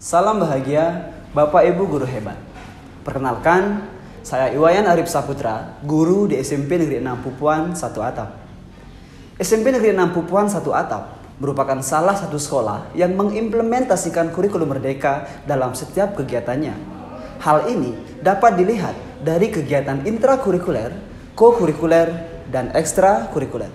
Salam bahagia, Bapak Ibu guru hebat. Perkenalkan, saya Iwayan Arif Saputra, guru di SMP Negeri 6 Pupuan 1 Atap. SMP Negeri 6 Pupuan 1 Atap merupakan salah satu sekolah yang mengimplementasikan kurikulum merdeka dalam setiap kegiatannya. Hal ini dapat dilihat dari kegiatan intrakurikuler, kokurikuler, dan ekstrakurikuler.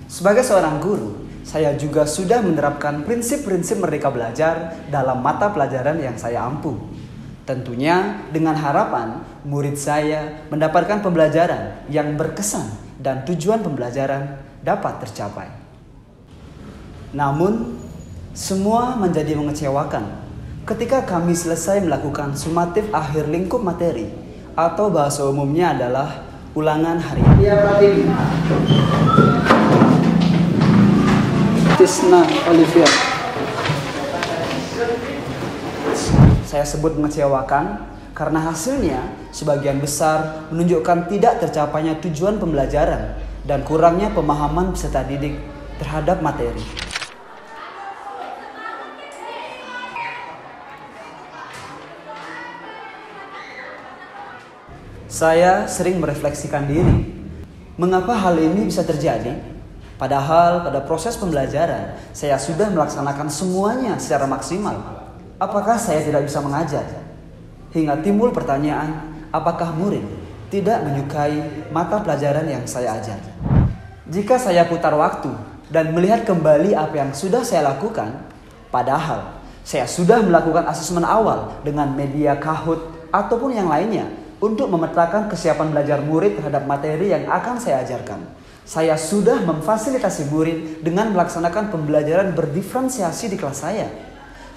Sebagai seorang guru, saya juga sudah menerapkan prinsip-prinsip merdeka belajar dalam mata pelajaran yang saya ampu. Tentunya dengan harapan murid saya mendapatkan pembelajaran yang berkesan dan tujuan pembelajaran dapat tercapai. Namun, semua menjadi mengecewakan ketika kami selesai melakukan sumatif akhir lingkup materi atau bahasa umumnya adalah ulangan harian. Ya, Pratiwi. Tisna Olivia. Saya sebut mengecewakan karena hasilnya sebagian besar menunjukkan tidak tercapainya tujuan pembelajaran dan kurangnya pemahaman peserta didik terhadap materi. Saya sering merefleksikan diri, mengapa hal ini bisa terjadi? Padahal pada proses pembelajaran, saya sudah melaksanakan semuanya secara maksimal. Apakah saya tidak bisa mengajar? Hingga timbul pertanyaan, apakah murid tidak menyukai mata pelajaran yang saya ajar? Jika saya putar waktu dan melihat kembali apa yang sudah saya lakukan, padahal saya sudah melakukan asesmen awal dengan media Kahoot ataupun yang lainnya untuk memetakan kesiapan belajar murid terhadap materi yang akan saya ajarkan. Saya sudah memfasilitasi murid dengan melaksanakan pembelajaran berdiferensiasi di kelas saya.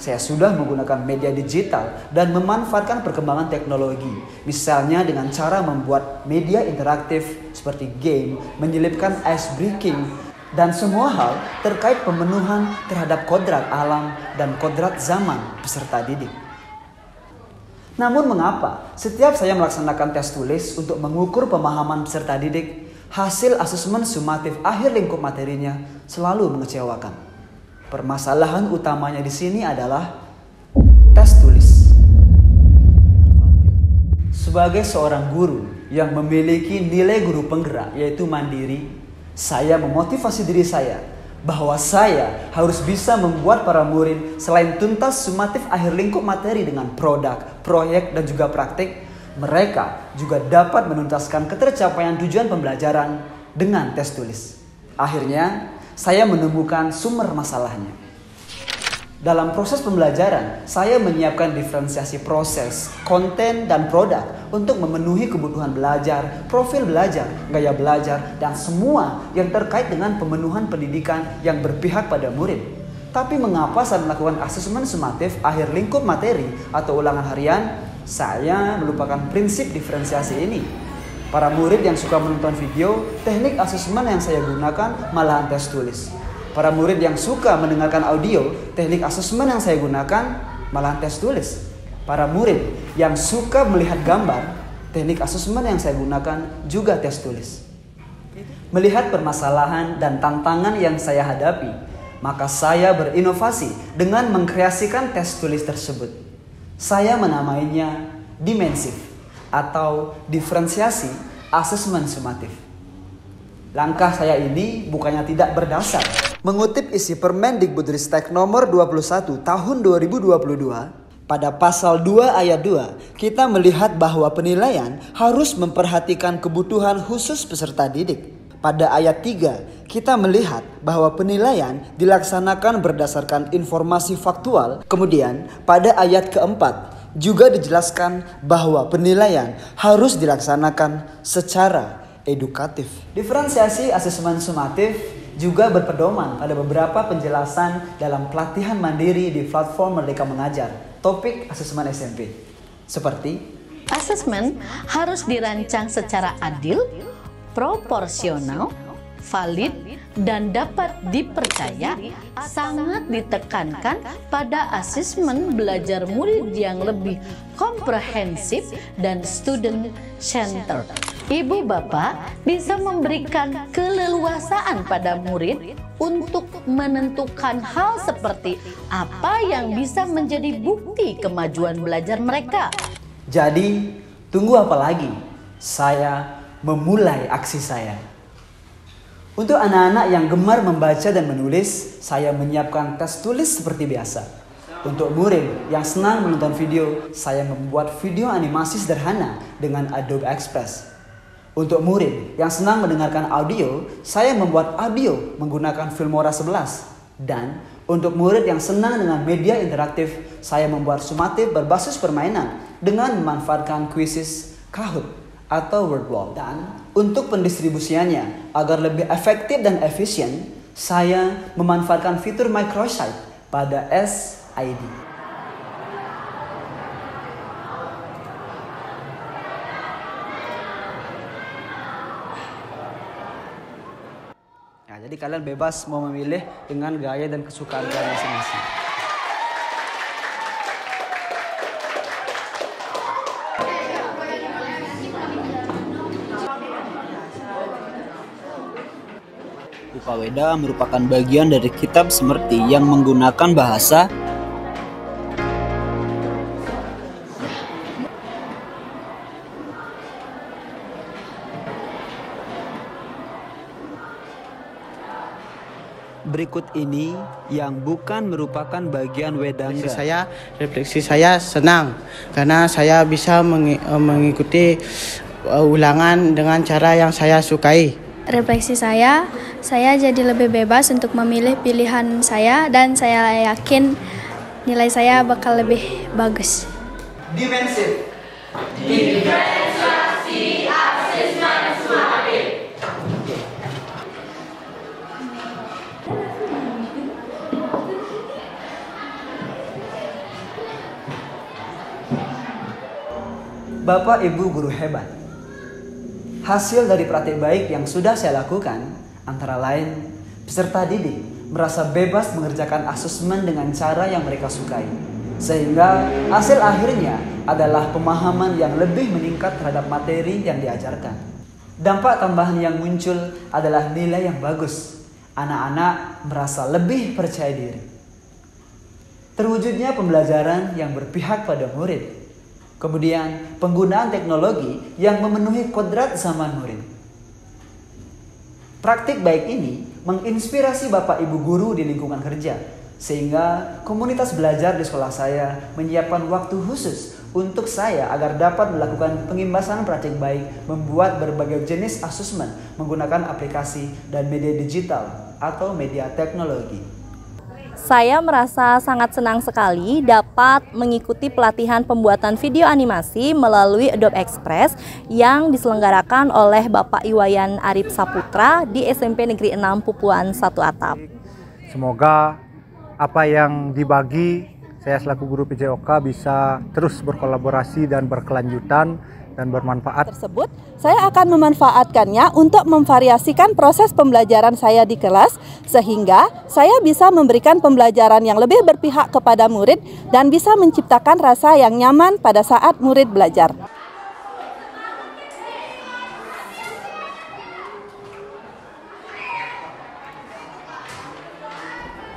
Saya sudah menggunakan media digital dan memanfaatkan perkembangan teknologi. Misalnya dengan cara membuat media interaktif seperti game, menyelipkan ice breaking, dan semua hal terkait pemenuhan terhadap kodrat alam dan kodrat zaman peserta didik. Namun mengapa setiap saya melaksanakan tes tulis untuk mengukur pemahaman peserta didik, hasil asesmen sumatif akhir lingkup materinya selalu mengecewakan? Permasalahan utamanya di sini adalah tes tulis. Sebagai seorang guru yang memiliki nilai guru penggerak yaitu mandiri, saya memotivasi diri saya bahwa saya harus bisa membuat para murid selain tuntas sumatif akhir lingkup materi dengan produk, proyek, dan juga praktik, mereka juga dapat menuntaskan ketercapaian tujuan pembelajaran dengan tes tulis. Akhirnya, saya menemukan sumber masalahnya. Dalam proses pembelajaran, saya menyiapkan diferensiasi proses, konten, dan produk untuk memenuhi kebutuhan belajar, profil belajar, gaya belajar, dan semua yang terkait dengan pemenuhan pendidikan yang berpihak pada murid. Tapi mengapa saat melakukan asesmen sumatif akhir lingkup materi atau ulangan harian, saya melupakan prinsip diferensiasi ini? Para murid yang suka menonton video, teknik asesmen yang saya gunakan malahan tes tulis. Para murid yang suka mendengarkan audio, teknik asesmen yang saya gunakan malahan tes tulis. Para murid yang suka melihat gambar, teknik asesmen yang saya gunakan juga tes tulis. Melihat permasalahan dan tantangan yang saya hadapi, maka saya berinovasi dengan mengkreasikan tes tulis tersebut. Saya menamainya dimensif atau diferensiasi asesmen sumatif. Langkah saya ini bukannya tidak berdasar. Mengutip isi Permendikbudristek nomor 21 tahun 2022, pada pasal 2 ayat 2, kita melihat bahwa penilaian harus memperhatikan kebutuhan khusus peserta didik. Pada ayat 3, kita melihat bahwa penilaian dilaksanakan berdasarkan informasi faktual. Kemudian pada ayat keempat juga dijelaskan bahwa penilaian harus dilaksanakan secara edukatif. Diferensiasi asesmen sumatif juga berpedoman pada beberapa penjelasan dalam pelatihan mandiri di platform Merdeka Mengajar, topik asesmen SMP. Seperti, asesmen harus dirancang secara adil, proporsional, valid, dan dapat dipercaya. Sangat ditekankan pada asesmen belajar murid yang lebih komprehensif dan student centered. Ibu bapak bisa memberikan keleluasaan pada murid untuk menentukan hal seperti apa yang bisa menjadi bukti kemajuan belajar mereka. Jadi, tunggu apa lagi? Saya memulai aksi saya. Untuk anak-anak yang gemar membaca dan menulis, saya menyiapkan tes tulis seperti biasa. Untuk murid yang senang menonton video, saya membuat video animasi sederhana dengan Adobe Express. Untuk murid yang senang mendengarkan audio, saya membuat audio menggunakan Filmora 11. Dan untuk murid yang senang dengan media interaktif, saya membuat sumatif berbasis permainan dengan memanfaatkan Quizzes, Kahoot, atau Wordwall. Dan untuk pendistribusiannya, agar lebih efektif dan efisien, saya memanfaatkan fitur microsite pada SID. Jadi kalian bebas mau memilih dengan gaya dan kesukaan kalian masing-masing. Bupa Weda merupakan bagian dari kitab Semerti yang menggunakan bahasa berikut ini yang bukan merupakan bagian Wedangga. Refleksi saya senang karena saya bisa mengikuti ulangan dengan cara yang saya sukai. Refleksi saya jadi lebih bebas untuk memilih pilihan saya dan saya yakin nilai saya bakal lebih bagus. Dimensif. Diferensiasi asesmen sumatif. Bapak Ibu guru hebat, hasil dari praktik baik yang sudah saya lakukan antara lain peserta didik merasa bebas mengerjakan asesmen dengan cara yang mereka sukai, sehingga hasil akhirnya adalah pemahaman yang lebih meningkat terhadap materi yang diajarkan. Dampak tambahan yang muncul adalah nilai yang bagus. Anak-anak merasa lebih percaya diri. Terwujudnya pembelajaran yang berpihak pada murid. Kemudian penggunaan teknologi yang memenuhi kodrat zaman murid. Praktik baik ini menginspirasi Bapak Ibu guru di lingkungan kerja, sehingga komunitas belajar di sekolah saya menyiapkan waktu khusus untuk saya agar dapat melakukan pengimbasan praktik baik membuat berbagai jenis asesmen menggunakan aplikasi dan media digital atau media teknologi. Saya merasa sangat senang sekali dapat mengikuti pelatihan pembuatan video animasi melalui Adobe Express yang diselenggarakan oleh Bapak Iwayan Arif Saputra di SMP Negeri 6 Pupuan 1 Atap. Semoga apa yang dibagi saya selaku guru PJOK bisa terus berkolaborasi dan berkelanjutan dan bermanfaat. Tersebut, saya akan memanfaatkannya untuk memvariasikan proses pembelajaran saya di kelas sehingga saya bisa memberikan pembelajaran yang lebih berpihak kepada murid dan bisa menciptakan rasa yang nyaman pada saat murid belajar.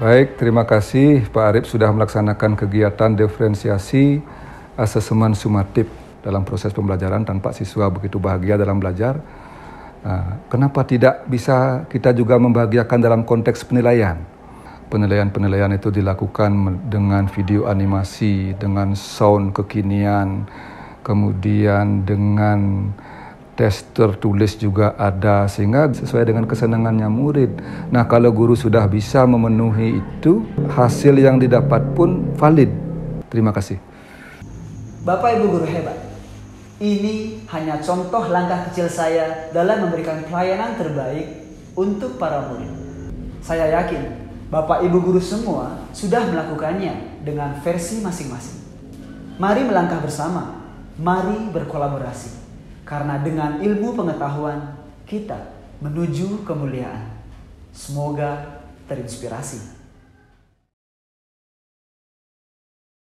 Baik, terima kasih Pak Arif sudah melaksanakan kegiatan diferensiasi asesmen sumatif dalam proses pembelajaran tanpa siswa begitu bahagia dalam belajar. Kenapa tidak bisa kita juga membahagiakan dalam konteks penilaian? Penilaian itu dilakukan dengan video animasi, dengan sound kekinian, kemudian dengan tes tertulis juga ada, sehingga sesuai dengan kesenangannya murid. Nah, kalau guru sudah bisa memenuhi itu, hasil yang didapat pun valid. Terima kasih. Bapak Ibu guru hebat, ini hanya contoh langkah kecil saya dalam memberikan pelayanan terbaik untuk para murid. Saya yakin Bapak Ibu guru semua sudah melakukannya dengan versi masing-masing. Mari melangkah bersama, mari berkolaborasi. Karena dengan ilmu pengetahuan kita menuju kemuliaan. Semoga terinspirasi.